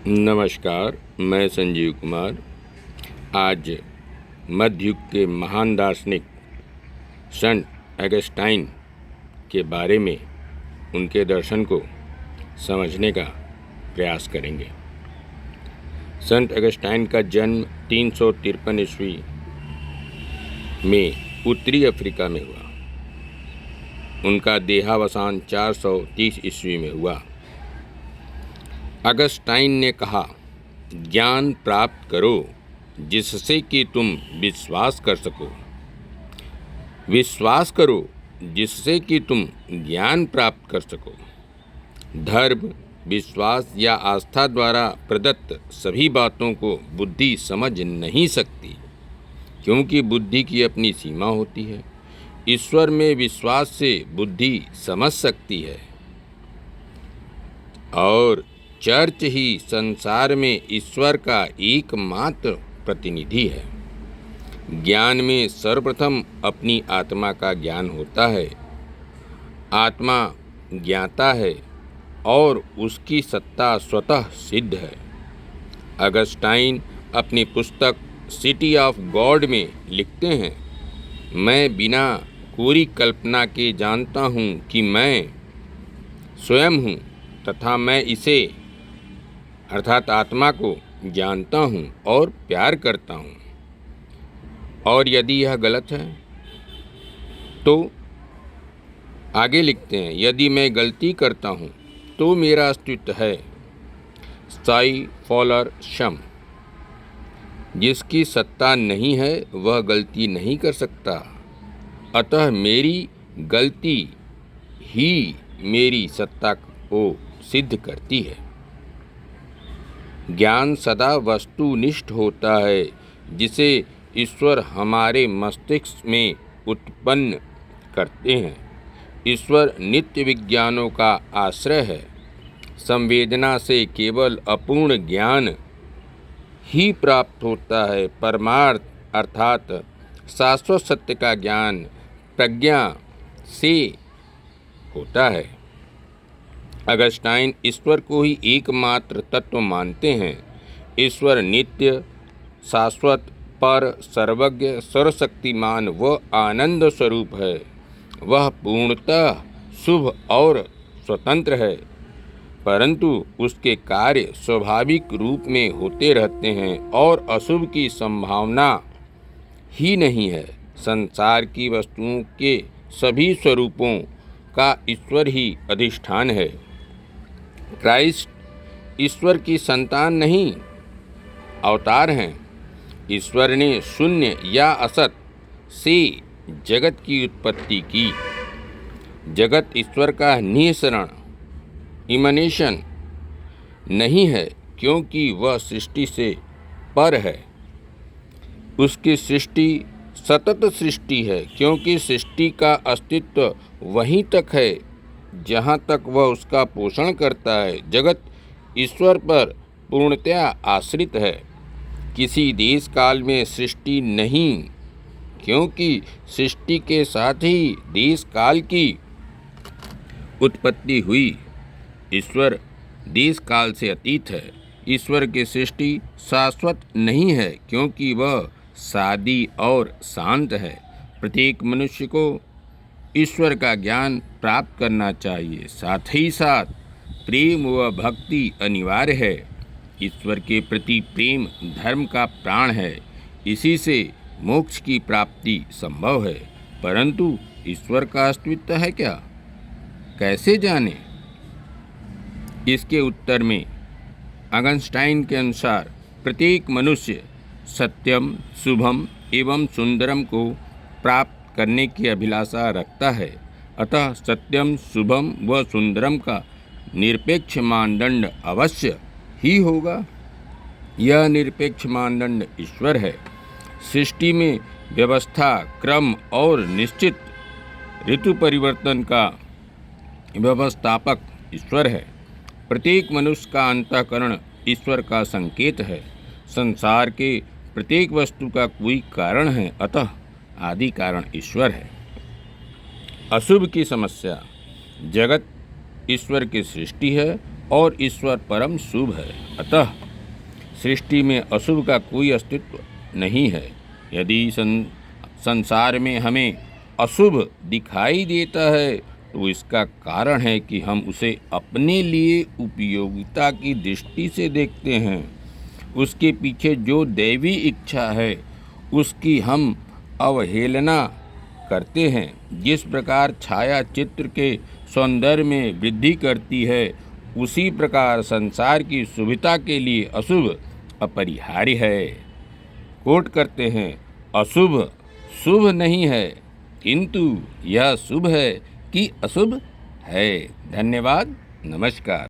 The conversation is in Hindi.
नमस्कार, मैं संजीव कुमार। आज मध्य युग के महान दार्शनिक संत अगस्टाइन के बारे में उनके दर्शन को समझने का प्रयास करेंगे। संत अगस्टाइन का जन्म 353 ईस्वी में उत्तरी अफ्रीका में हुआ। उनका देहावसान 430 ईस्वी में हुआ। अगस्टाइन ने कहा, ज्ञान प्राप्त करो जिससे कि तुम विश्वास कर सको, विश्वास करो जिससे कि तुम ज्ञान प्राप्त कर सको। धर्म, विश्वास या आस्था द्वारा प्रदत्त सभी बातों को बुद्धि समझ नहीं सकती, क्योंकि बुद्धि की अपनी सीमा होती है। ईश्वर में विश्वास से बुद्धि समझ सकती है, और चर्च ही संसार में ईश्वर का एकमात्र प्रतिनिधि है। ज्ञान में सर्वप्रथम अपनी आत्मा का ज्ञान होता है। आत्मा ज्ञाता है और उसकी सत्ता स्वतः सिद्ध है। अगस्टाइन अपनी पुस्तक सिटी ऑफ गॉड में लिखते हैं, मैं बिना कोई कल्पना के जानता हूँ कि मैं स्वयं हूँ तथा मैं इसे अर्थात आत्मा को जानता हूँ और प्यार करता हूँ। और यदि यह गलत है तो आगे लिखते हैं, यदि मैं गलती करता हूँ तो मेरा अस्तित्व है साई फॉलर शम। जिसकी सत्ता नहीं है वह गलती नहीं कर सकता, अतः मेरी गलती ही मेरी सत्ता को सिद्ध करती है। ज्ञान सदा वस्तुनिष्ठ होता है, जिसे ईश्वर हमारे मस्तिष्क में उत्पन्न करते हैं। ईश्वर नित्य विज्ञानों का आश्रय है। संवेदना से केवल अपूर्ण ज्ञान ही प्राप्त होता है। परमार्थ अर्थात शाश्वत सत्य का ज्ञान प्रज्ञा से होता है। अगस्टाइन ईश्वर को ही एकमात्र तत्व मानते हैं। ईश्वर नित्य, शाश्वत, पर, सर्वज्ञ, सर्वशक्तिमान व आनंद स्वरूप है। वह पूर्णतः शुभ और स्वतंत्र है, परंतु उसके कार्य स्वाभाविक रूप में होते रहते हैं और अशुभ की संभावना ही नहीं है। संसार की वस्तुओं के सभी स्वरूपों का ईश्वर ही अधिष्ठान है। क्राइस्ट ईश्वर की संतान नहीं, अवतार हैं। ईश्वर ने शून्य या असत से जगत की उत्पत्ति की। जगत ईश्वर का निःसरण इमनेशन नहीं है, क्योंकि वह सृष्टि से पर है। उसकी सृष्टि सतत सृष्टि है, क्योंकि सृष्टि का अस्तित्व वहीं तक है जहाँ तक वह उसका पोषण करता है। जगत ईश्वर पर पूर्णतया आश्रित है। किसी देश काल में सृष्टि नहीं, क्योंकि सृष्टि के साथ ही देश काल की उत्पत्ति हुई। ईश्वर देश काल से अतीत है। ईश्वर की सृष्टि शाश्वत नहीं है, क्योंकि वह सादी और शांत है। प्रत्येक मनुष्य को ईश्वर का ज्ञान प्राप्त करना चाहिए। साथ ही साथ प्रेम व भक्ति अनिवार्य है। ईश्वर के प्रति प्रेम धर्म का प्राण है। इसी से मोक्ष की प्राप्ति संभव है। परंतु ईश्वर का अस्तित्व है क्या, कैसे जाने? इसके उत्तर में अगस्टाइन के अनुसार प्रत्येक मनुष्य सत्यम, शुभम एवं सुंदरम को प्राप्त करने की अभिलाषा रखता है। अतः सत्यम, शुभम व सुंदरम का निरपेक्ष मानदंड अवश्य ही होगा। यह निरपेक्ष मानदंड ईश्वर है। सृष्टि में व्यवस्था, क्रम और निश्चित ऋतु परिवर्तन का व्यवस्थापक ईश्वर है। प्रत्येक मनुष्य का अंतःकरण ईश्वर का संकेत है। संसार के प्रत्येक वस्तु का कोई कारण है, अतः आदि कारण ईश्वर है। अशुभ की समस्या। जगत ईश्वर की सृष्टि है और ईश्वर परम शुभ है। अतः सृष्टि में अशुभ का कोई अस्तित्व नहीं है। यदि संसार में हमें अशुभ दिखाई देता है तो इसका कारण है कि हम उसे अपने लिए उपयोगिता की दृष्टि से देखते हैं। उसके पीछे जो दैवी इच्छा है उसकी हम अवहेलना करते हैं। जिस प्रकार छाया चित्र के सौंदर्य में वृद्धि करती है, उसी प्रकार संसार की सुविधा के लिए अशुभ अपरिहार्य है। कोट करते हैं, अशुभ शुभ नहीं है, किंतु यह शुभ है कि अशुभ है। धन्यवाद, नमस्कार।